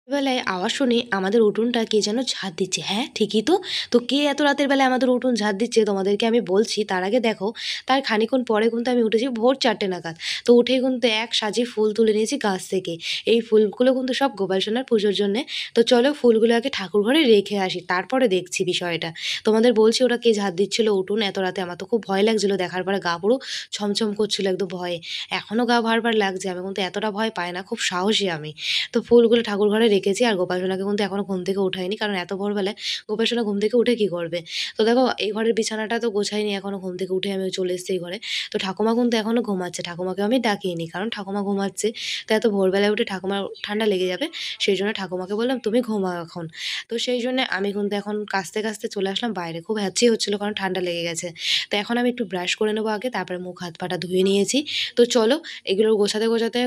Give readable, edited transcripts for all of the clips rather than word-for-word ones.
বেলায় আওয়াজ শুনে আমাদের উঠোনটা কে যেন ঝাঁট দিচ্ছে। হ্যাঁ, ঠিকই তো। তো কে এত রাতের বেলায় আমাদের উঠোন ঝাঁট দিচ্ছে তোমাদেরকে আমি বলছি। তার আগে দেখো, তার খানিকক্ষণ পরে কিন্তু আমি উঠেছি ভোর ৪ঃ০০ নাগাদ। তো উঠেই কিন্তু এক সাজি ফুল তুলে নিয়েছি গাছ থেকে। এই ফুলগুলো কিন্তু সব গোপাল সোনার পুজোর জন্যে। তো চলো ফুলগুলো আগে ঠাকুর ঘরে রেখে আসি, তারপরে দেখছি বিষয়টা। তোমাদের বলছি ওটা কে ঝাঁট দিচ্ছিল উঠোন এত রাতে, আমার তো খুব ভয় লাগছিল দেখার পরে গা পুরো ছমছম করছিল একদম ভয়ে। এখনো গা ভার লাগছে। আমি কিন্তু এতটা ভয় পাই না, খুব সাহসী আমি। তো ফুলগুলো ঠাকুর ঘরে রেখেছি আর গোপাল সোনাকে কিন্তু এখনো ঘুম থেকে উঠাইনি। কারণ এত ভোরবেলায় গোপাল সোনা ঘুম থেকে উঠে কি করবে? তো দেখো এই ঘরের বিছানাটা তো গোছাইনি এখনো, ঘুম থেকে উঠে আমি চলে এসেছি এই ঘরে। তো ঠাকুমা কিন্তু এখনো ঘুমাচ্ছে। ঠাকুমাকে আমি ডাকিনি। কারণ ঠাকুমা ঘুমাচ্ছে। তো এত ভোরবেলায় উঠে ঠাকুমার ঠান্ডা লেগে যাবে। সেইজন্য ঠাকুমাকে বললাম, "তুমি ঘুমাও এখন।" তো সেইজন্যে আমি কিন্তু এখন কাঁচতে চলে আসলাম বাইরে। খুব হ্যাঁচি হচ্ছিল কারণ ঠান্ডা লেগে গেছে। তো এখন আমি একটু ব্রাশ করে নেবো আগে, তারপরে মুখ হাত পাটা ধুয়ে নিয়েছি। তো চলো এগুলো গোছাতে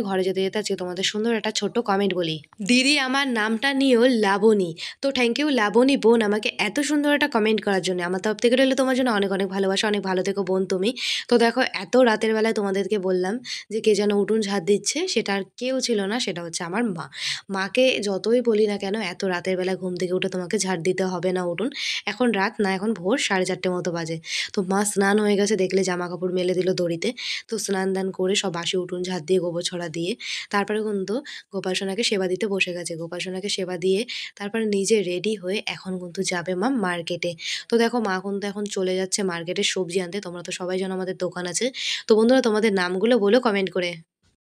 ঘরে যেতে আজকে তোমাদের সুন্দর একটা ছোট্ট কমেন্ট বলি। দিদি আমার নামটা নিয়েও লাবণী। তো থ্যাংক ইউ লাবণী বোন আমাকে এত সুন্দর একটা কমেন্ট করার জন্য। আমার তরফ থেকে রইলো তোমার জন্য অনেক, অনেক ভালোবাসা। অনেক ভালো থেকো বোন তুমি। তো দেখো এত রাতের বেলায় তোমাদেরকে বললাম যে কে যেন উঠোন ঝাঁট দিচ্ছে, সেটা আর কেউ ছিল না, সেটা হচ্ছে আমার মা। মাকে যতই বলি না কেন এত রাতের বেলায় ঘুম থেকে উঠে তোমাকে ঝাঁট দিতে হবে না উঠোন। এখন রাত না, এখন ভোর 4:30 মতো বাজে। তো মা স্নান হয়ে গেছে দেখলে, জামাকাপড় মেলে দিল দড়িতে। তো স্নান-দান করে সব বাসি উঠোন ঝাঁট দিয়ে গোবর ছড়া দিয়ে তারপরে কিন্তু গোপাল সোনাকে সেবা দিতে বসে গেছে। গোপাল সোনাকে সেবা দিয়ে তারপরে নিজে রেডি হয়ে এখন কিন্তু যাবে মা মার্কেটে। তো দেখো মা কিন্তু এখন চলে যাচ্ছে মার্কেটে সবজি আনতে। তোমরা তো সবাই জানো আমাদের দোকান আছে। তো বন্ধুরা তোমাদের নামগুলো বলো কমেন্ট করে।